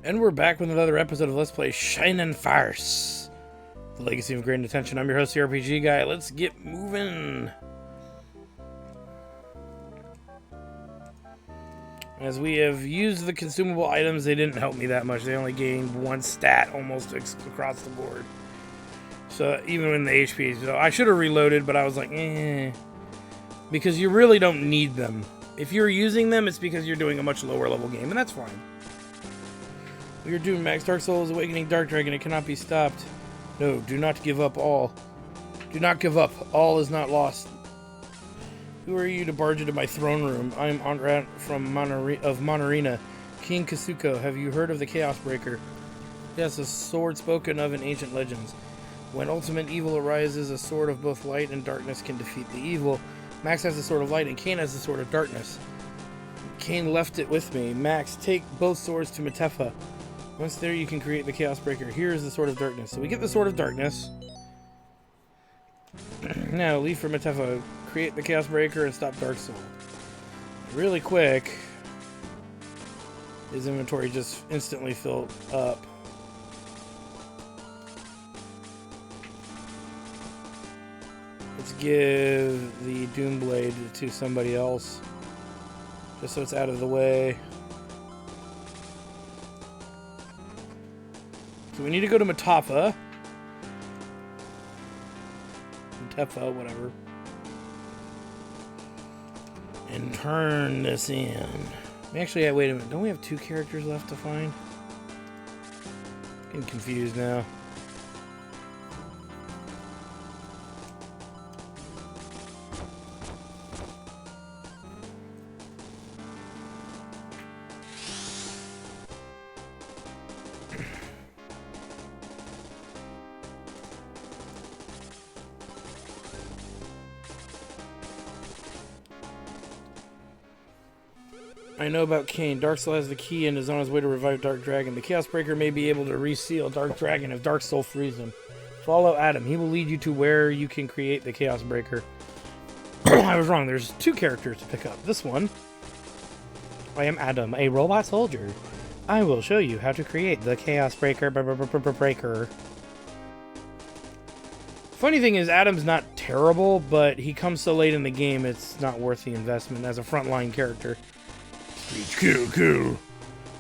And we're back with another episode of Let's Play Shining Farce, the Legacy of Great Attention. I'm your host, the RPG Guy. Let's get moving. As we have used the consumable items, they didn't help me that much. They only gained one stat almost across the board. So even in the HP, so I should have reloaded, but I was like, because you really don't need them. If you're using them, it's because you're doing a much lower level game, and that's fine. We are doomed, Max. Dark Souls awakening Dark Dragon. It cannot be stopped. No, do not give up all. Do not give up. All is not lost. Who are you to barge into my throne room? I am Onrat from Monarena. King Kasuko, have you heard of the Chaos Breaker? Yes, a sword spoken of in ancient legends. When ultimate evil arises, a sword of both light and darkness can defeat the evil. Max has the sword of light and Cain has the sword of darkness. Cain left it with me. Max, take both swords to Metefa. Once there, you can create the Chaos Breaker. Here is the Sword of Darkness. So we get the Sword of Darkness. Now, leave for Metefa. Create the Chaos Breaker and stop Dark Soul. Really quick. His inventory just instantly filled up. Let's give the Doomblade to somebody else. Just so it's out of the way. So we need to go to Metefa, whatever, and turn this in. Actually, wait a minute. Don't we have two characters left to find? Getting confused now. I know about Cain. Dark Soul has the key and is on his way to revive Dark Dragon. The Chaos Breaker may be able to reseal Dark Dragon if Dark Soul frees him. Follow Adam. He will lead you to where you can create the Chaos Breaker. I was wrong. There's two characters to pick up. This one. I am Adam, a robot soldier. I will show you how to create the Chaos Breaker. Funny thing is, Adam's not terrible, but he comes so late in the game, it's not worth the investment as a frontline character. Kill.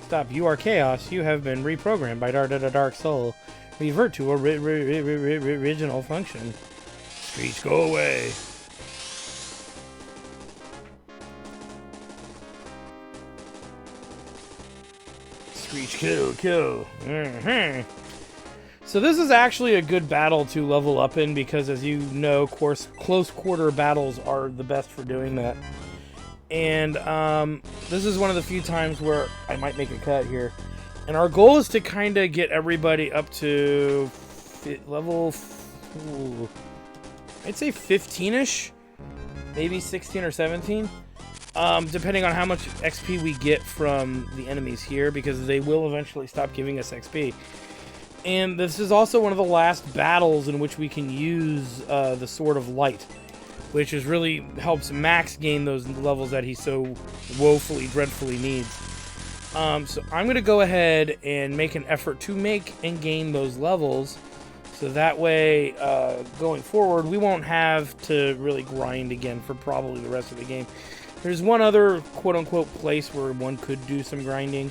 Stop, you are chaos. You have been reprogrammed by Dark Soul. Revert to original function. Screech, go away. Screech, kill. So this is actually a good battle to level up in because, as you know, close quarter battles are the best for doing that. And this is one of the few times where I might make a cut here. And our goal is to kind of get everybody up to level, I'd say 15-ish. Maybe 16 or 17. Depending on how much XP we get from the enemies here, because they will eventually stop giving us XP. And this is also one of the last battles in which we can use the Sword of Light, which is really helps Max gain those levels that he so woefully, dreadfully needs. So I'm going to go ahead and make an effort to make and gain those levels, so that way, going forward, we won't have to really grind again for probably the rest of the game. There's one other quote-unquote place where one could do some grinding,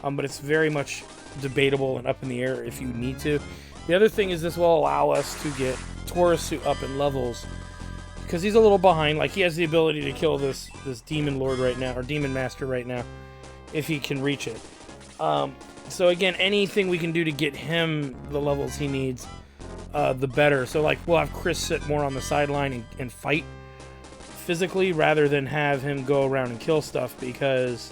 but it's very much debatable and up in the air if you need to. The other thing is this will allow us to get Torisu up in levels, because he's a little behind. Like, he has the ability to kill this Demon Lord right now, or Demon Master right now, if he can reach it. So again, anything we can do to get him the levels he needs, the better. So like, we'll have Chris sit more on the sideline and fight physically, rather than have him go around and kill stuff, because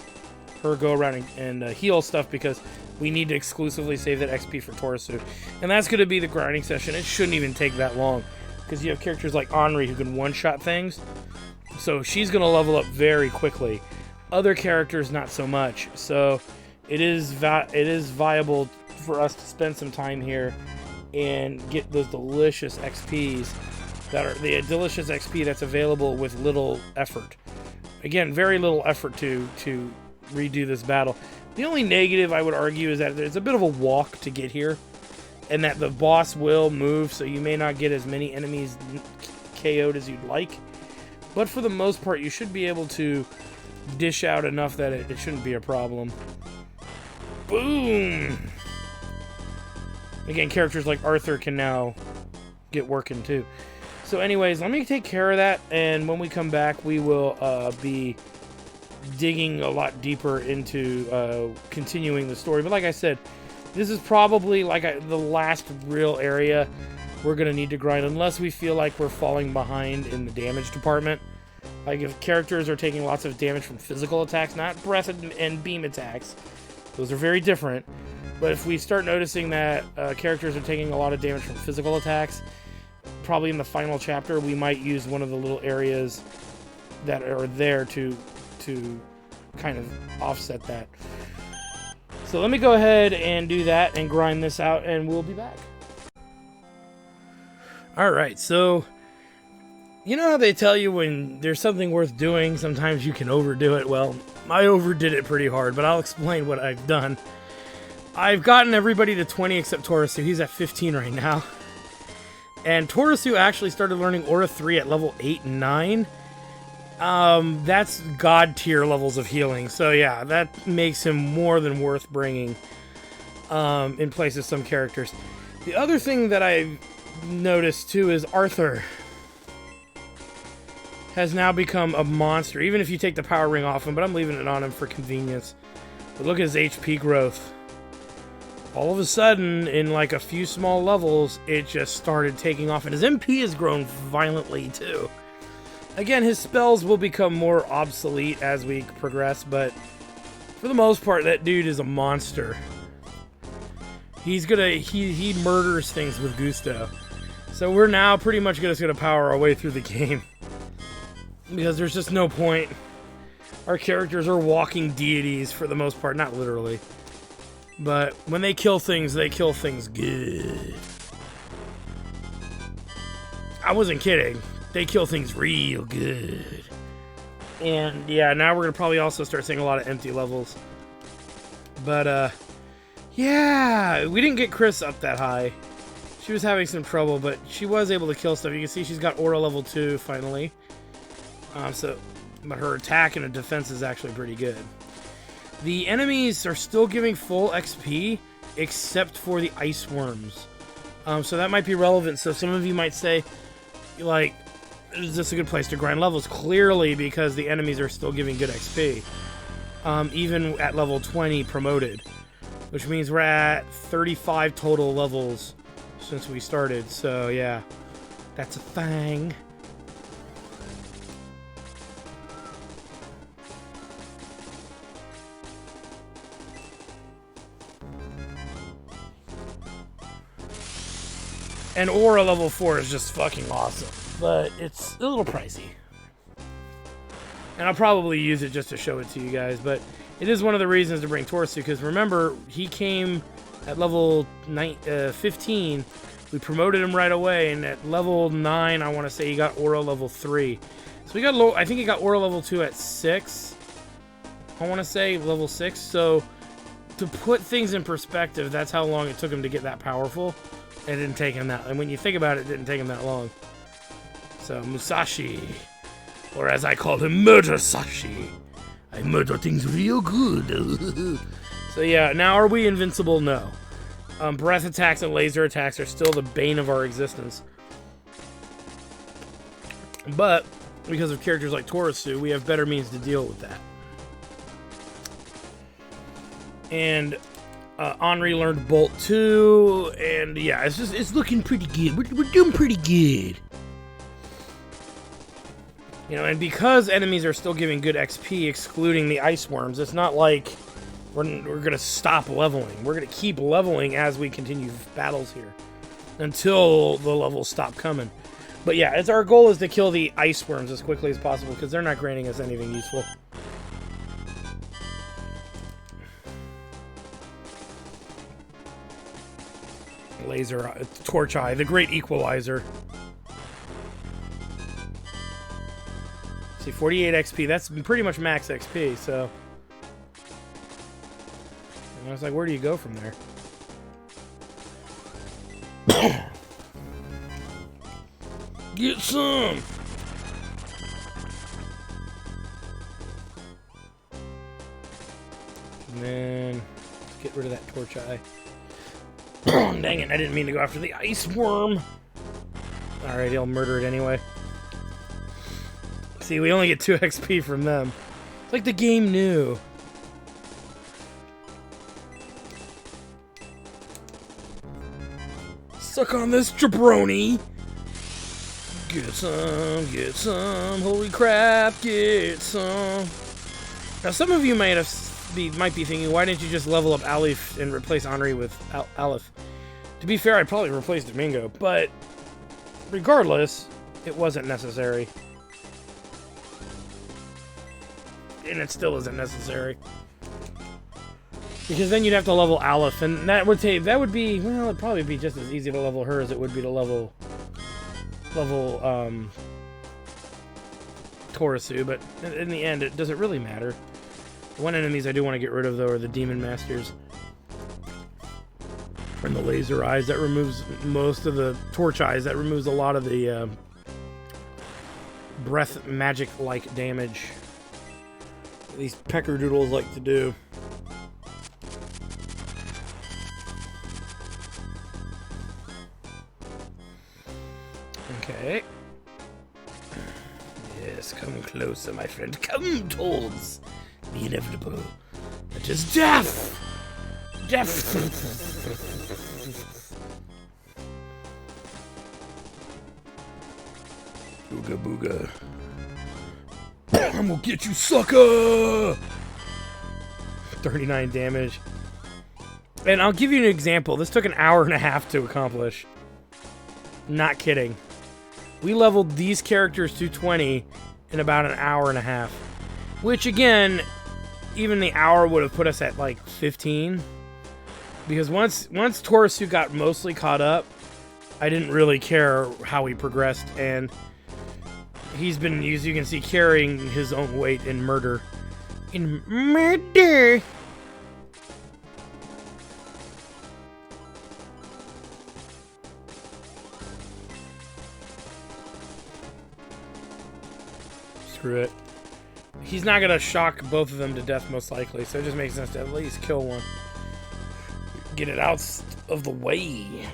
go around and heal stuff, because we need to exclusively save that XP for Torisu. And that's going to be the grinding session. It shouldn't even take that long, because you have characters like Henri who can one-shot things, so she's going to level up very quickly. Other characters, not so much. So it is viable for us to spend some time here and get those delicious XPs that are the delicious XP that's available with little effort. Again, very little effort to redo this battle. The only negative I would argue is that it's a bit of a walk to get here, and that the boss will move, so you may not get as many enemies KO'd as you'd like. But for the most part, you should be able to dish out enough that it shouldn't be a problem. Boom! Again, characters like Arthur can now get working too. So anyways, let me take care of that, and when we come back, we will be digging a lot deeper into continuing the story. But like I said, this is probably like the last real area we're going to need to grind, unless we feel like we're falling behind in the damage department. Like if characters are taking lots of damage from physical attacks, not breath and beam attacks. Those are very different. But if we start noticing that characters are taking a lot of damage from physical attacks, probably in the final chapter, we might use one of the little areas that are there to kind of offset that. So let me go ahead and do that and grind this out, and we'll be back. Alright, so you know how they tell you when there's something worth doing, sometimes you can overdo it? Well, I overdid it pretty hard, but I'll explain what I've done. I've gotten everybody to 20 except Torusu. He's at 15 right now. And Torusu actually started learning Aura 3 at level 8 and 9. That's god tier levels of healing. So yeah, that makes him more than worth bringing in place of some characters. The other thing that I've noticed too is Arthur has now become a monster, even if you take the power ring off him, but I'm leaving it on him for convenience. But look at his HP growth. All of a sudden, in like a few small levels, it just started taking off, and his MP has grown violently too. Again, his spells will become more obsolete as we progress, but for the most part, that dude is a monster. He murders things with gusto. So we're now pretty much just gonna power our way through the game, because there's just no point. Our characters are walking deities for the most part, not literally. But when they kill things good. I wasn't kidding. They kill things real good. And yeah, now we're going to probably also start seeing a lot of empty levels. But yeah, we didn't get Chris up that high. She was having some trouble, but she was able to kill stuff. You can see she's got Aura level 2 finally. But her attack and her defense is actually pretty good. The enemies are still giving full XP, except for the ice worms. So that might be relevant. So some of you might say, like, is this a good place to grind levels? Clearly, because the enemies are still giving good XP. Even at level 20 promoted. Which means we're at 35 total levels since we started. So yeah, that's a thing. And Aura level 4 is just fucking awesome, but it's a little pricey. And I'll probably use it just to show it to you guys, but it is one of the reasons to bring Torusu, because remember, he came at level 15, we promoted him right away, and at level 9, I want to say he got Aura level 3. So we got I think he got Aura level 2 at 6, I want to say, level 6, so to put things in perspective, that's how long it took him to get that powerful. It didn't take him that, and when you think about it, it didn't take him that long. So, Musashi, or as I call him, Murder-sashi. I murder things real good. So yeah, now are we invincible? No. Breath attacks and laser attacks are still the bane of our existence. But, because of characters like Torusu, we have better means to deal with that. And Henri learned Bolt 2, and yeah, it's looking pretty good. We're doing pretty good. You know, and because enemies are still giving good XP, excluding the ice worms, it's not like we're going to stop leveling. We're going to keep leveling as we continue battles here until the levels stop coming. But yeah, our goal is to kill the ice worms as quickly as possible, because they're not granting us anything useful. Laser, Torch Eye, the great equalizer. See, 48 XP, that's pretty much max XP, so. I was like, where do you go from there? Get some! And then get rid of that torch eye. Dang it, I didn't mean to go after the ice worm. Alright, he'll murder it anyway. See, we only get 2 XP from them. It's like the game knew. Suck on this, jabroni! Get some, holy crap, get some. Now, some of you might be thinking, why didn't you just level up Aleph and replace Henri with Aleph? To be fair, I'd probably replace Domingo, but regardless, it wasn't necessary. And it still isn't necessary. Because then you'd have to level Aleph, and that would be, well, it'd probably be just as easy to level her as it would be to level Torisu, but in the end, does it really matter? The one enemies I do want to get rid of, though, are the Demon Masters. And the Laser Eyes, that removes most of the Torch Eyes, that removes a lot of the breath magic-like damage these peckerdoodles like to do. Okay. Yes, come closer, my friend. Come towards the inevitable. That is death! Death! Booga booga. I'm gonna get you, sucker! 39 damage. And I'll give you an example. This took an hour and a half to accomplish. Not kidding. We leveled these characters to 20 in about an hour and a half. Which, again, even the hour would have put us at, like, 15. Because once Torisu got mostly caught up, I didn't really care how he progressed. And he's been, as you can see, carrying his own weight in murder. In murder! Screw it. He's not gonna shock both of them to death, most likely, so it just makes sense to at least kill one. Get it out of the way.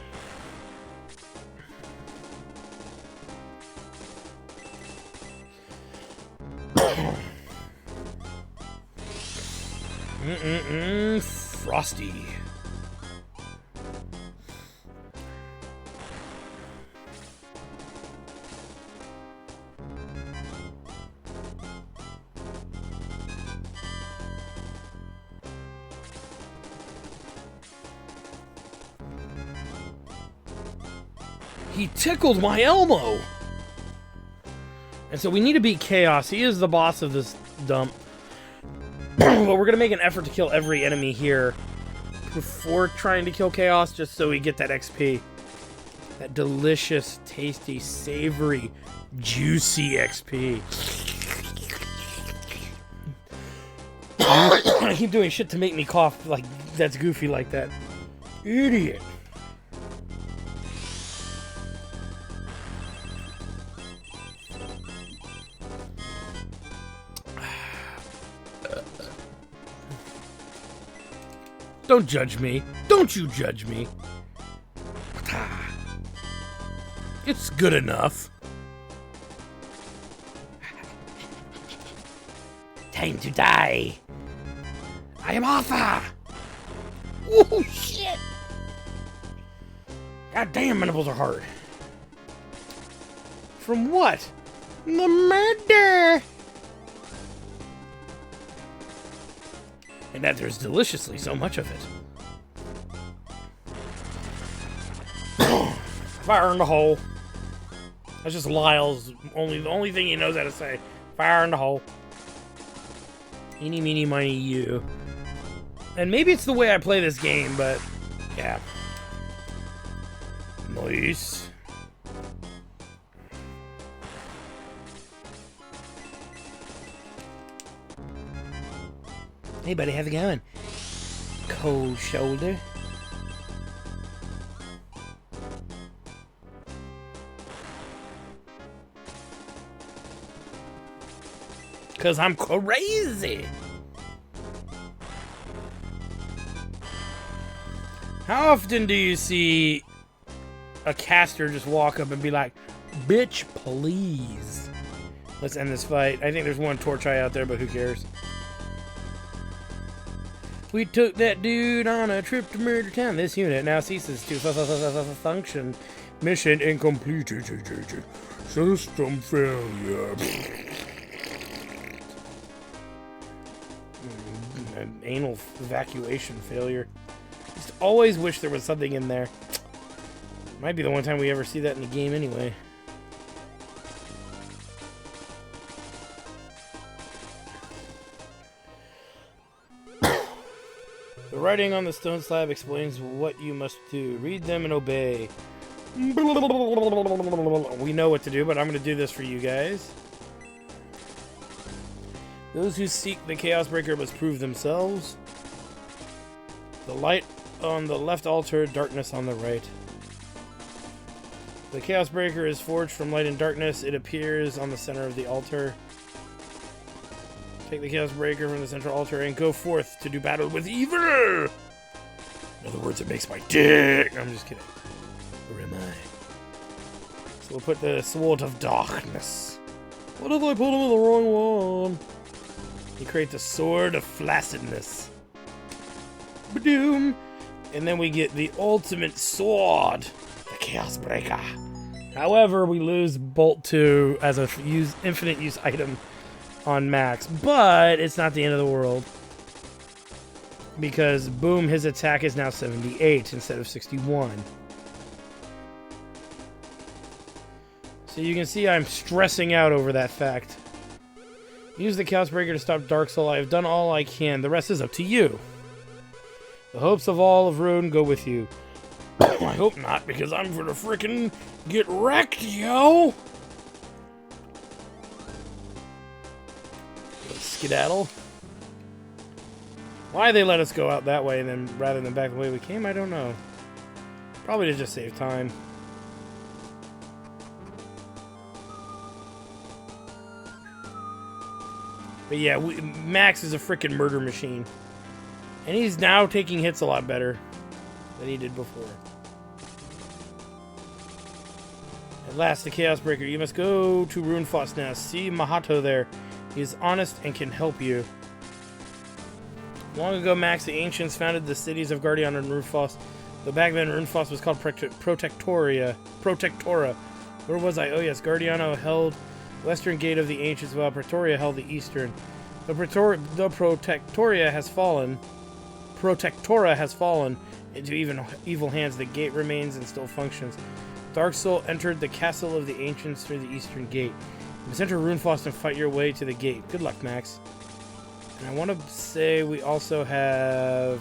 Frosty. He tickled my elbow! And so we need to beat Chaos. He is the boss of this dump. But we're gonna make an effort to kill every enemy here before trying to kill Chaos, just so we get that XP. That delicious, tasty, savory, juicy XP. I keep doing shit to make me cough like that's goofy like that. Idiot. Don't judge me. Don't you judge me. It's good enough. Time to die. I am Arthur. Oh, shit. God damn, my nipples are hard. From what? The murder. And that there's deliciously so much of it. Fire in the hole. That's just Lyle's the only thing he knows how to say. Fire in the hole. Eeny, meeny, miny, you. And maybe it's the way I play this game, but yeah. Nice. Hey buddy, how's it going? cold shoulder. Because I'm crazy. How often do you see a caster just walk up and be like, bitch, please. Let's end this fight. I think there's one torch eye out there, but who cares? We took that dude on a trip to Murder Town. This unit now ceases to function. Mission incomplete. System failure. An anal evacuation failure. Just always wish there was something in there. Might be the one time we ever see that in the game anyway. The writing on the stone slab explains what you must do. Read them and obey. We know what to do, but I'm going to do this for you guys. Those who seek the Chaos Breaker must prove themselves. The light on the left altar, darkness on the right. The Chaos Breaker is forged from light and darkness. It appears on the center of the altar. Take the Chaos Breaker from the central altar and go forth to do battle with evil! In other words, it makes my dick! I'm just kidding. Where am I? So we'll put the Sword of Darkness. What if I put him in the wrong one? You create the Sword of Flaccidness. Ba-doom! And then we get the ultimate sword, the Chaos Breaker. However, we lose Bolt 2 as a infinite use item on max, but it's not the end of the world. Because, boom, his attack is now 78 instead of 61. So you can see I'm stressing out over that fact. Use the Chaos Breaker to stop Dark Soul. I have done all I can. The rest is up to you. The hopes of all of Rune go with you. I hope not, because I'm gonna frickin' get wrecked, yo! Let's skedaddle. Why they let us go out that way then rather than back the way we came, I don't know. Probably to just save time. But yeah, Max is a frickin' murder machine. And he's now taking hits a lot better than he did before. At last, the Chaos Breaker. You must go to Runefost now. See Mahato there. He is honest and can help you. Long ago, Max, the Ancients founded the cities of Guardian and Runefost. Though back then, Runefost was called Protectora. Where was I? Oh yes, Guardiano held western gate of the Ancients, while Pretoria held the eastern. The Protectora has fallen into evil hands. The gate remains and still functions. Dark Soul entered the castle of the Ancients through the eastern gate. You must enter Runefost and fight your way to the gate. Good luck, Max. And I want to say we also have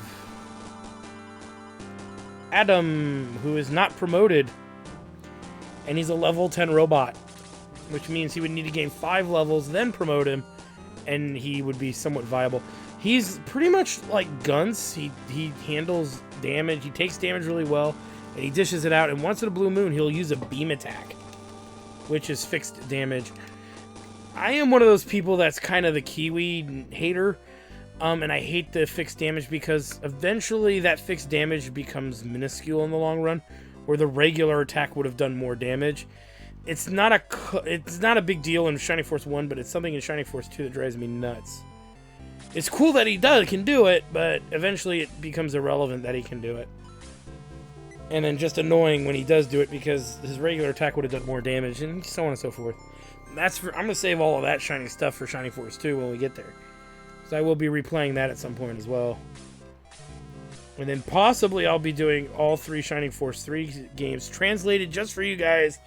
Adam, who is not promoted. And he's a level 10 robot, which means he would need to gain 5 levels, then promote him, and he would be somewhat viable. He's pretty much like Guns. He handles damage. He takes damage really well, and he dishes it out. And once in a blue moon, he'll use a beam attack, which is fixed damage. I am one of those people that's kind of the Kiwi hater, and I hate the fixed damage because eventually that fixed damage becomes minuscule in the long run, where the regular attack would have done more damage. It's not a big deal in Shining Force 1, but it's something in Shining Force 2 that drives me nuts. It's cool that he can do it, but eventually it becomes irrelevant that he can do it. And then just annoying when he does do it because his regular attack would have done more damage, and so on and so forth. I'm going to save all of that Shining stuff for Shining Force 2 when we get there. So I will be replaying that at some point as well. And then possibly I'll be doing all 3 Shining Force 3 games translated just for you guys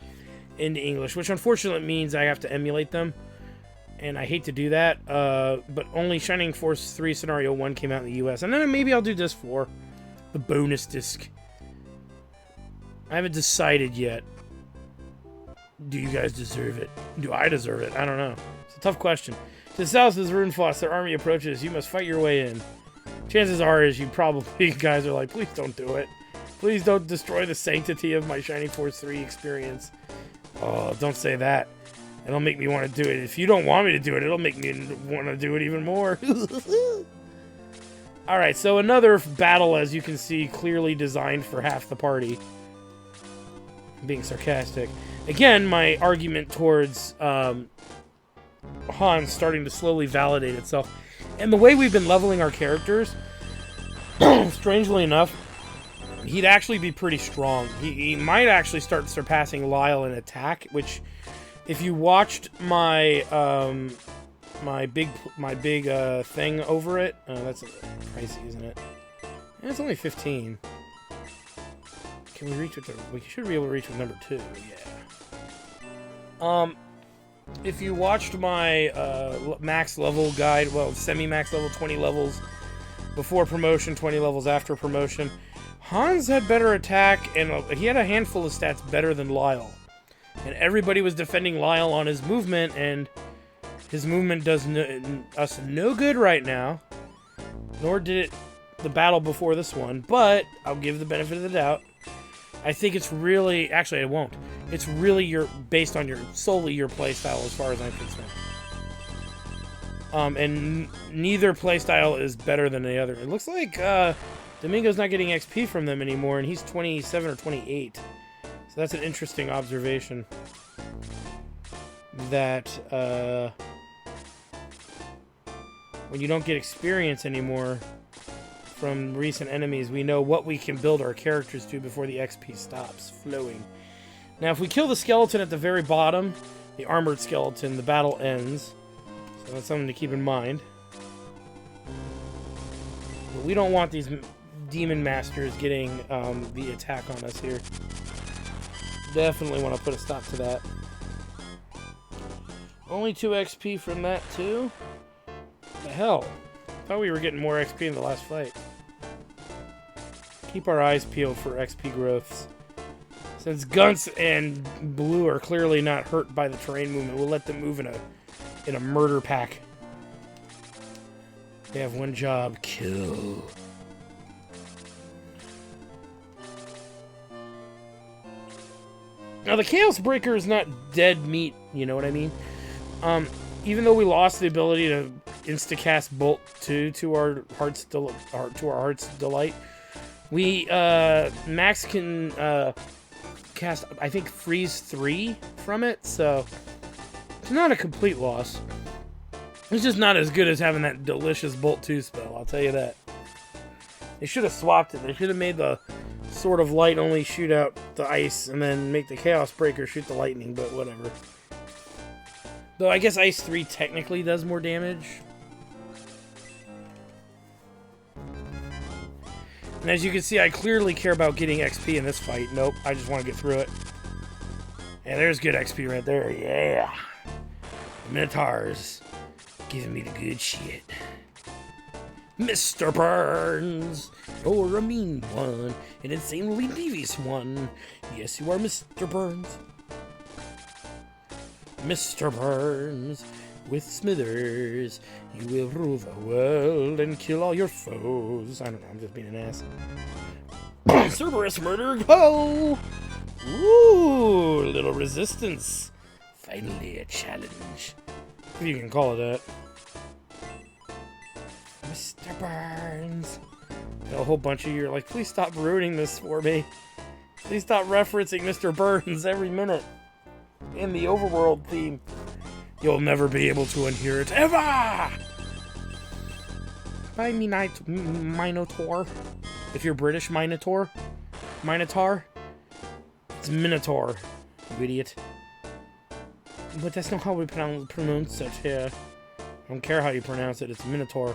into English, which unfortunately means I have to emulate them. And I hate to do that, but only Shining Force 3 Scenario 1 came out in the US. And then maybe I'll do Disc 4, the bonus disc. I haven't decided yet. Do you guys deserve it? Do I deserve it? I don't know. It's a tough question. To the south is Runefost. Their army approaches. You must fight your way in. chances are is you probably guys are like, please don't do it. Please don't destroy the sanctity of my Shining Force 3 experience. Oh, don't say that. It'll make me want to do it. If you don't want me to do it, it'll make me want to do it even more. Alright, so another battle, as you can see, clearly designed for half the party. I'm being sarcastic. Again, my argument towards Hans starting to slowly validate itself. And the way we've been leveling our characters, strangely enough, he'd actually be pretty strong. He might actually start surpassing Lyle in attack, which, if you watched my my big thing over it, that's pricey, isn't it? And it's only 15. Can we reach with we should be able to reach with number 2, yeah. If you watched my max level guide, well, semi-max level, 20 levels before promotion, 20 levels after promotion, Hans had better attack, and he had a handful of stats better than Lyle. And everybody was defending Lyle on his movement, and his movement does us no good right now. Nor did it the battle before this one, but I'll give the benefit of the doubt. I think it's really... Actually, I won't. It's really based on solely your playstyle as far as I'm concerned. And neither playstyle is better than the other. It looks like Domingo's not getting XP from them anymore, and he's 27 or 28. So that's an interesting observation. That when you don't get experience anymore from recent enemies, we know what we can build our characters to before the XP stops flowing. Now, if we kill the skeleton at the very bottom, the armored skeleton, the battle ends. So that's something to keep in mind. But we don't want these demon masters getting the attack on us here. Definitely want to put a stop to that. Only 2 XP from that, too? What the hell? I thought we were getting more XP in the last fight. Keep our eyes peeled for XP growths. Since Gunts and Blue are clearly not hurt by the terrain movement, we'll let them move in a murder pack. They have one job: kill. Now the Chaos Breaker is not dead meat, you know what I mean? Even though we lost the ability to insta-cast Bolt 2 to our Heart's Delight, we Max can cast, I think, Freeze 3 from it, so it's not a complete loss. It's just not as good as having that delicious Bolt 2 spell, I'll tell you that. They should have swapped it. They should have made the Sword of Light only shoot out the ice, and then make the Chaos Breaker shoot the lightning, but whatever. Though I guess Ice 3 technically does more damage. And as you can see, I clearly care about getting XP in this fight. Nope, I just want to get through it. Yeah, there's good XP right there. Yeah. The Minotaurs giving me the good shit. Mr. Burns, you're a mean one, an insanely devious one. Yes, you are, Mr. Burns. Mr. Burns, with Smithers, you will rule the world and kill all your foes. I don't know, I'm just being an ass. Cerberus murder, go! Ooh, little resistance. Finally a challenge. If you can call it that. Mr. Burns. A whole bunch of you are like, please stop ruining this for me. Please stop referencing Mr. Burns every minute. In the overworld theme. You'll never be able to unhear it ever! By me, Minotaur. If you're British, Minotaur. It's Minotaur, you idiot. But that's not how we pronounce it here. I don't care how you pronounce it, it's Minotaur.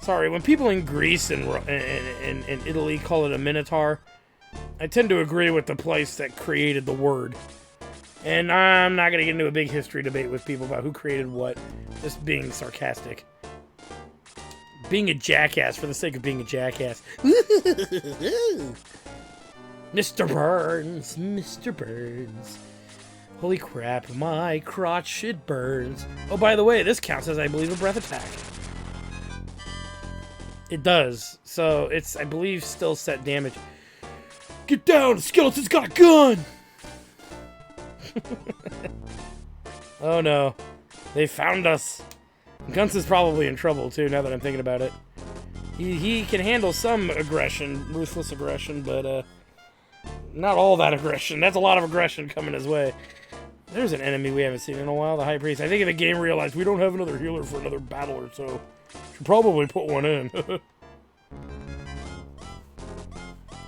Sorry, when people in Greece and Italy call it a Minotaur, I tend to agree with the place that created the word. And I'm not going to get into a big history debate with people about who created what. Just being sarcastic. Being a jackass for the sake of being a jackass. Mr. Burns, Mr. Burns. Holy crap, my crotch, it burns. Oh, by the way, this counts as, I believe, a breath attack. It does. So it's, I believe, still set damage. Get down! The skeleton's got a gun! Oh no. They found us. Guns is probably in trouble too, now that I'm thinking about it. He can handle some aggression, ruthless aggression, but not all that aggression. That's a lot of aggression coming his way. There's an enemy we haven't seen in a while, the High Priest. I think the game realized we don't have another healer for another battle or so. Should probably put one in.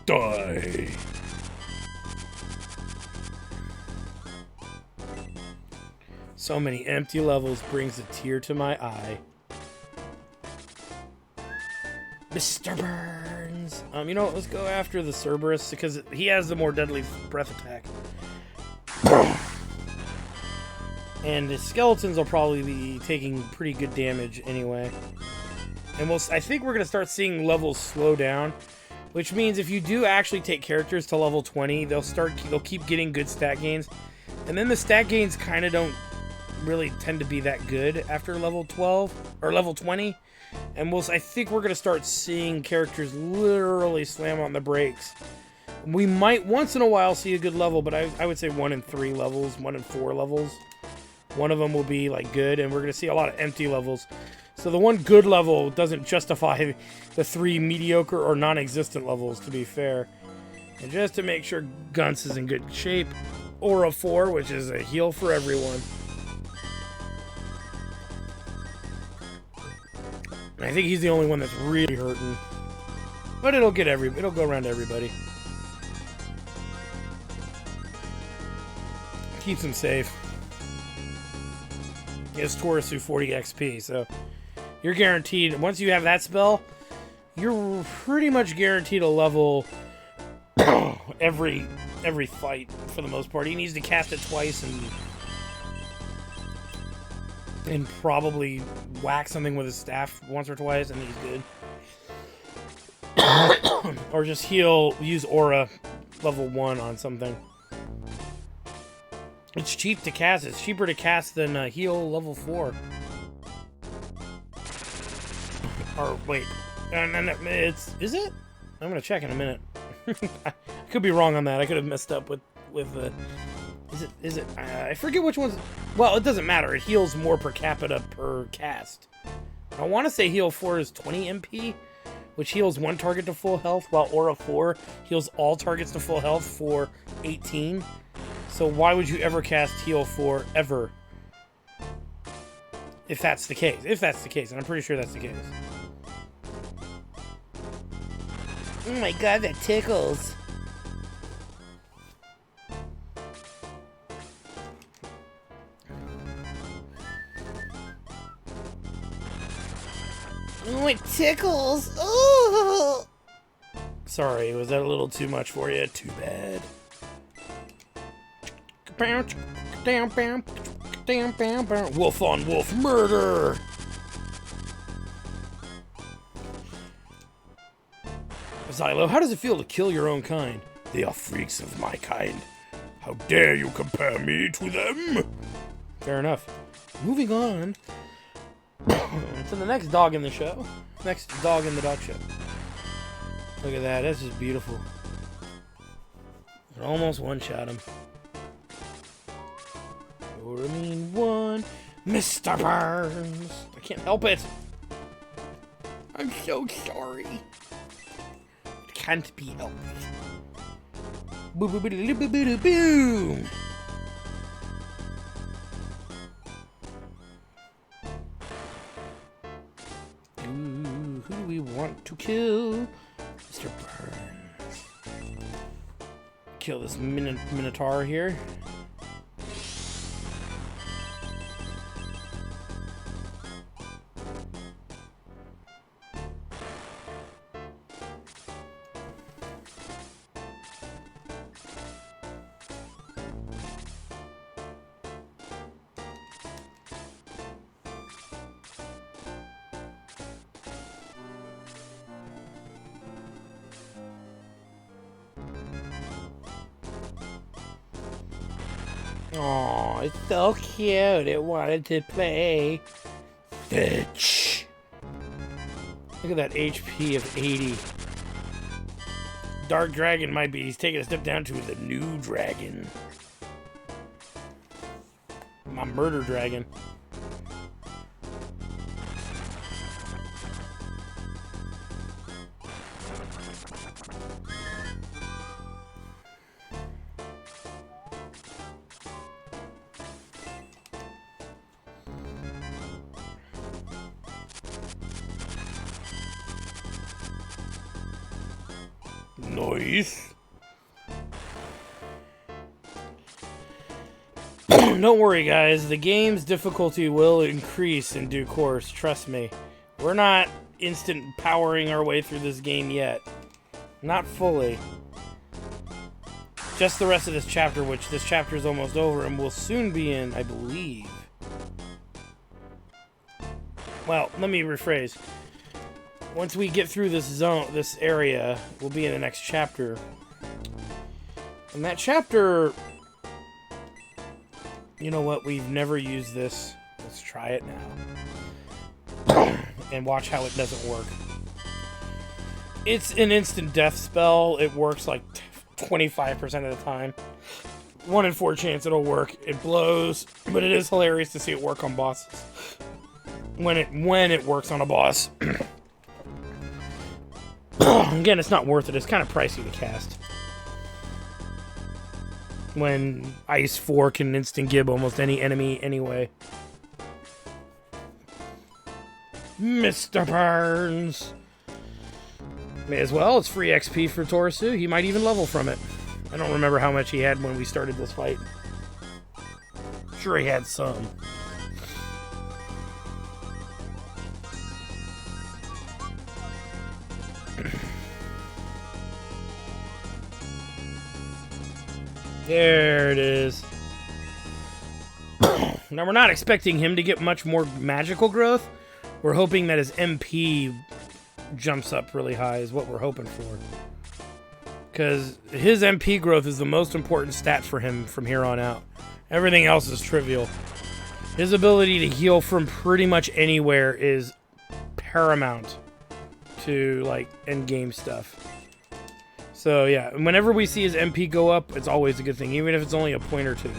Die. So many empty levels brings a tear to my eye. Mr. Burns! You know what, let's go after the Cerberus, because he has the more deadly breath attack. And the skeletons will probably be taking pretty good damage anyway. And I think we're going to start seeing levels slow down, which means if you do actually take characters to level 20, they'll keep getting good stat gains. And then the stat gains kind of don't really tend to be that good after level 12 or level 20. And I think we're going to start seeing characters literally slam on the brakes. We might once in a while see a good level, but I would say 1 in 3 levels, 1 in 4 levels. One of them will be like good, and we're going to see a lot of empty levels. So the one good level doesn't justify the 3 mediocre or non-existent levels, to be fair. And just to make sure Gunce is in good shape, Aura 4, which is a heal for everyone. I think he's the only one that's really hurting. But it'll go around to everybody. Keeps him safe. Gives Taurusu 40 XP, so you're guaranteed, once you have that spell, you're pretty much guaranteed a level every fight for the most part. He needs to cast it twice and probably whack something with his staff once or twice, and he's good. Or just use Aura level 1 on something. It's cheap to cast. It's cheaper to cast than heal level 4. Or wait, is it? I'm gonna check in a minute. I could be wrong on that. I could have messed up with Is it? I forget which ones. Well, it doesn't matter. It heals more per capita per cast. I want to say heal 4 is 20 MP, which heals 1 target to full health, while Aura 4 heals all targets to full health for 18. So why would you ever cast heal 4 ever? If that's the case. If that's the case, and I'm pretty sure that's the case. Oh my god, that tickles. Oh, it tickles. Oh. Sorry, was that a little too much for you? Too bad. Wolf on wolf murder. Xylo, how does it feel to kill your own kind? They are freaks of my kind. How dare you compare me to them? Fair enough. Moving on to the next dog in the show. Next dog in the dog show. Look at that. That's just beautiful. It almost one-shot him. You're a mean one, Mr. Burns. I can't help it. I'm so sorry. It can't be helped. Boom, boom, boom, boom, boom, boom. Ooh, who do we want to kill? Mr. Burns. Kill this Minotaur here. Oh, it's so cute. It wanted to play. Bitch. Look at that HP of 80. Dark Dragon might be. He's taking a step down to the new dragon. My murder dragon. Nice. Don't worry, guys. The game's difficulty will increase in due course. Trust me. We're not instant powering our way through this game yet. Not fully. Just the rest of this chapter, which this chapter is almost over, and we'll soon be in, I believe. Well, let me rephrase. Once we get through this zone, this area, we'll be in the next chapter. And that chapter... You know what? We've never used this. Let's try it now. And watch how it doesn't work. It's an instant death spell. It works like 25% of the time. 1 in 4 chance it'll work. It blows, but it is hilarious to see it work on bosses. When it works on a boss. Again, it's not worth it. It's kind of pricey to cast. When Ice 4 can instant gib almost any enemy anyway. Mr. Burns! May as well. It's free XP for Torisu. He might even level from it. I don't remember how much he had when we started this fight. Sure he had some. There it is. Now, we're not expecting him to get much more magical growth. We're hoping that his MP jumps up really high is what we're hoping for. Because his MP growth is the most important stat for him from here on out. Everything else is trivial. His ability to heal from pretty much anywhere is paramount to, like, endgame stuff. So, yeah, whenever we see his MP go up, it's always a good thing, even if it's only a point or two.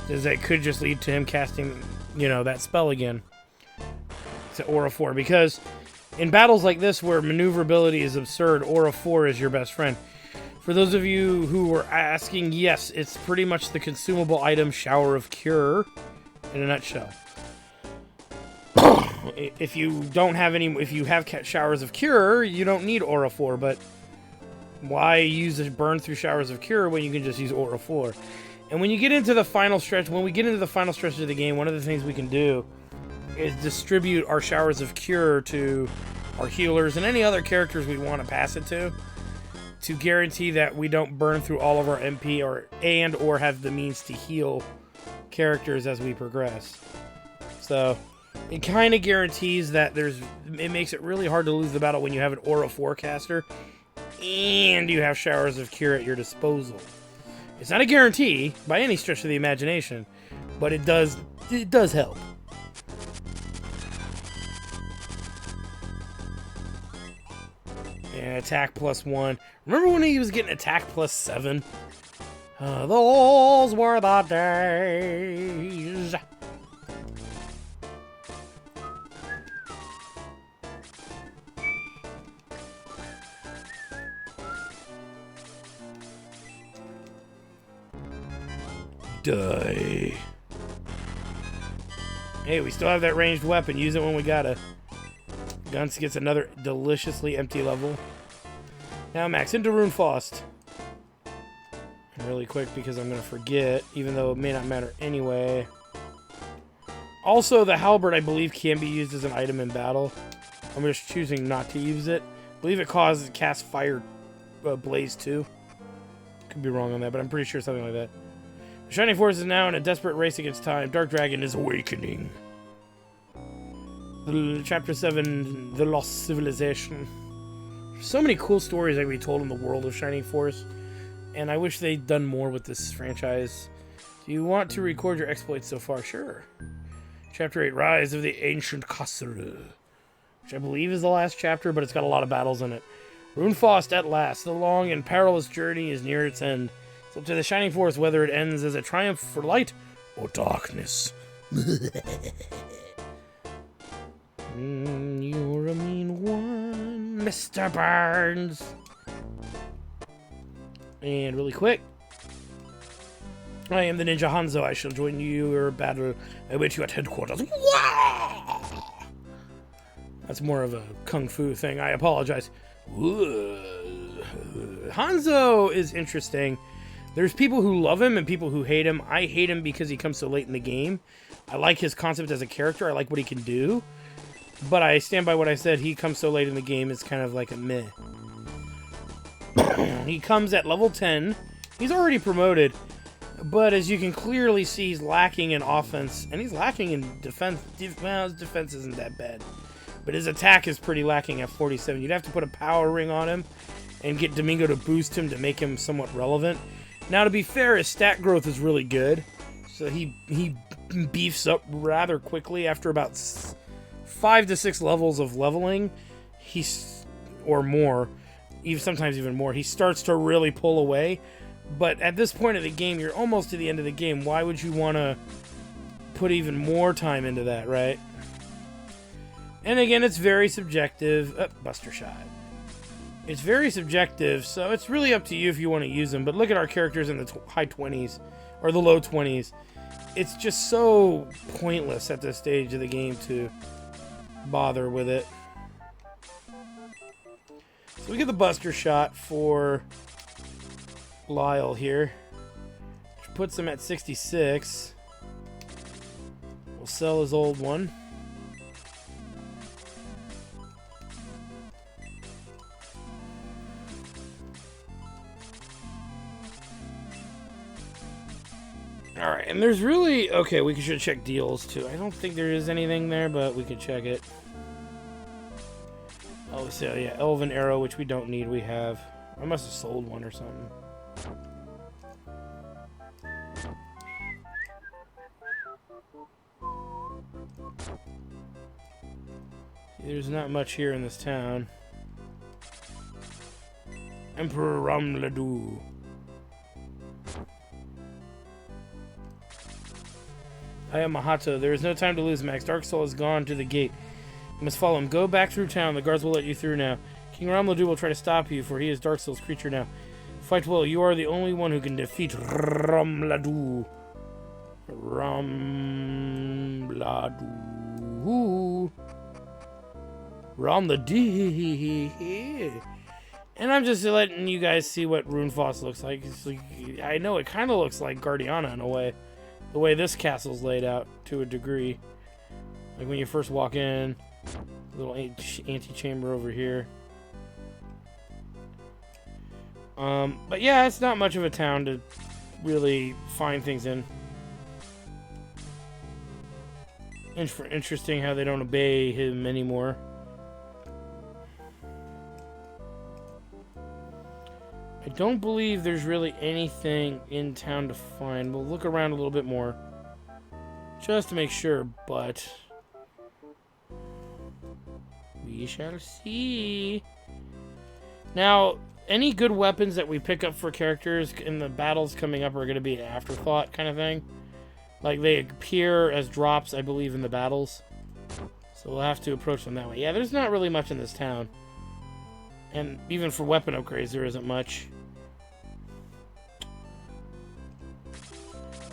Because that could just lead to him casting, you know, that spell again. To Aura 4. Because in battles like this, where maneuverability is absurd, Aura 4 is your best friend. For those of you who were asking, yes, it's pretty much the consumable item Shower of Cure in a nutshell. If you don't have any, if you have Showers of Cure, you don't need Aura 4, but why use a burn through Showers of Cure when you can just use Aura 4? And when you get into the final stretch, when we get into the final stretch of the game, one of the things we can do is distribute our Showers of Cure to our healers and any other characters we want to pass it to guarantee that we don't burn through all of our MP or have the means to heal characters as we progress. So it kind of guarantees that it makes it really hard to lose the battle when you have an Aura 4 caster and you have Showers of Cure at your disposal. It's not a guarantee by any stretch of the imagination, but it does help. Yeah, attack +1. Remember when he was getting attack +7? Those were the days. Die. Hey, we still have that ranged weapon. Use it when we gotta. Guns gets another deliciously empty level. Now, Max, into Runefost. Really quick, because I'm gonna forget, even though it may not matter anyway. Also, the halberd, I believe, can be used as an item in battle. I'm just choosing not to use it. I believe it casts fire blaze too. Could be wrong on that, but I'm pretty sure something like that. The Shining Force is now in a desperate race against time. Dark Dragon is awakening. Chapter 7, The Lost Civilization. There's so many cool stories that we told in the world of Shining Force, and I wish they'd done more with this franchise. Do you want to record your exploits so far? Sure. Chapter 8, Rise of the Ancient Kasuru, which I believe is the last chapter, but it's got a lot of battles in it. Runefost at last. The long and perilous journey is near its end. It's up to the Shining Force whether it ends as a triumph for light or darkness. You're a mean one, Mr. Burns. And really quick, I am the Ninja Hanzo. I shall join your battle. I wait you at headquarters. That's more of a kung fu thing. I apologize. Hanzo is interesting. There's people who love him and people who hate him. I hate him because he comes so late in the game. I like his concept as a character. I like what he can do. But I stand by what I said. He comes so late in the game, it's kind of like a meh. He comes at level 10. He's already promoted. But as you can clearly see, he's lacking in offense. And he's lacking in defense. Well, his defense isn't that bad. But his attack is pretty lacking at 47. You'd have to put a power ring on him and get Domingo to boost him to make him somewhat relevant. Now, to be fair, his stat growth is really good. So he beefs up rather quickly after about 5 to 6 levels of leveling. Or more. Sometimes even more. He starts to really pull away. But at this point of the game, you're almost to the end of the game. Why would you want to put even more time into that, right? And again, it's very subjective. Buster shot. It's very subjective, so it's really up to you if you want to use them. But look at our characters in the high 20s, or the low 20s. It's just so pointless at this stage of the game to bother with it. So we get the Buster shot for Lyle here, which puts him at 66. We'll sell his old one. Alright, and there's really... Okay, we should check deals, too. I don't think there is anything there, but we can check it. Oh, so yeah, Elven Arrow, which we don't need, we have. I must have sold one or something. There's not much here in this town. Emperor Ramladu. I am Mahato. There is no time to lose, Max. Darksoul has gone to the gate. You must follow him. Go back through town. The guards will let you through now. King Ramladu will try to stop you, for he is Darksoul's creature now. Fight well. You are the only one who can defeat Ramladu. Ramladu. Ramladu. And I'm just letting you guys see what Runefost looks like. I know it kind of looks like Guardiana in a way. The way this castle's laid out, to a degree. Like when you first walk in, little antechamber over here. But yeah, it's not much of a town to really find things in. Interesting how they don't obey him anymore. I don't believe there's really anything in town to find. We'll look around a little bit more. Just to make sure, but... we shall see. Now, any good weapons that we pick up for characters in the battles coming up are going to be an afterthought kind of thing. Like, they appear as drops, I believe, in the battles. So we'll have to approach them that way. Yeah, there's not really much in this town. And even for weapon upgrades, there isn't much.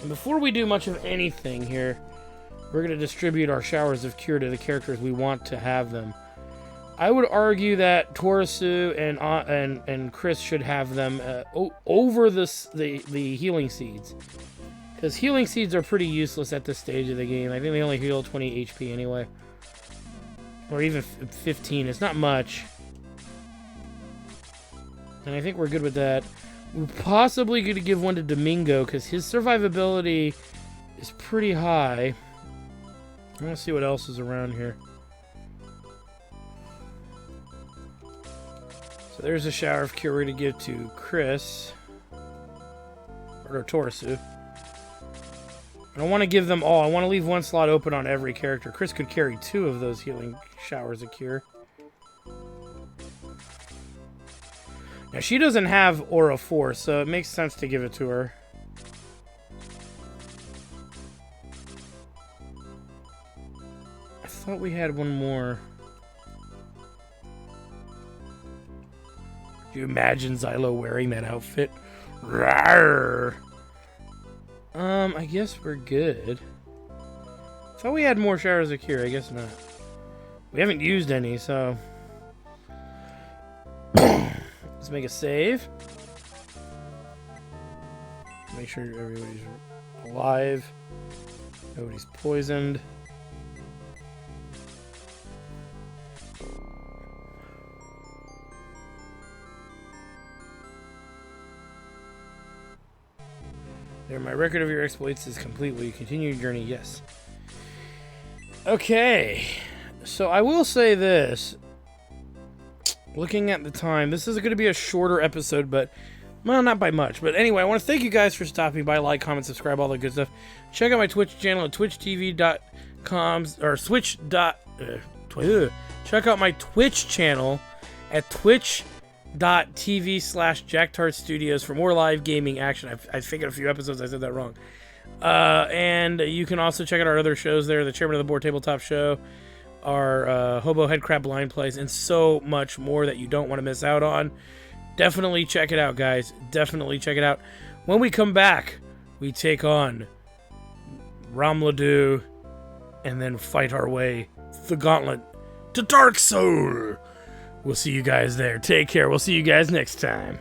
And before we do much of anything here, we're going to distribute our showers of cure to the characters we want to have them. I would argue that Torisu and Chris should have them over the healing seeds. Because healing seeds are pretty useless at this stage of the game. I think they only heal 20 HP anyway. Or even 15. It's not much. And I think we're good with that. We're possibly going to give one to Domingo, because his survivability is pretty high. I want to see what else is around here. So there's a shower of cure to give to Chris. Or Torisu. I don't want to give them all. I want to leave one slot open on every character. Chris could carry 2 of those healing showers of cure. Now, she doesn't have Aura Force, so it makes sense to give it to her. I thought we had one more. Do you imagine Xylo wearing that outfit? Rawr! I guess we're good. Thought we had more showers of cure. I guess not. We haven't used any, so... Let's make a save. Make sure everybody's alive. Nobody's poisoned. There, my record of your exploits is complete. Will you continue your journey? Yes. Okay. So I will say this. Looking at the time, this is going to be a shorter episode, but, well, not by much. But anyway, I want to thank you guys for stopping by. Like, comment, subscribe, all the good stuff. Check out my Twitch channel at twitchtv.com, or switch. Check out my Twitch channel at twitch.tv/JackTartStudios for more live gaming action. I think in a few episodes I said that wrong. And you can also check out our other shows there, the Chairman of the Board Tabletop Show, our Hobo Headcrab Blind Plays, and so much more that you don't want to miss out on. Definitely check it out, guys. Definitely check it out. When we come back, we take on Ramladu and then fight our way the gauntlet to Dark Soul. We'll see you guys there. Take care. We'll see you guys next time.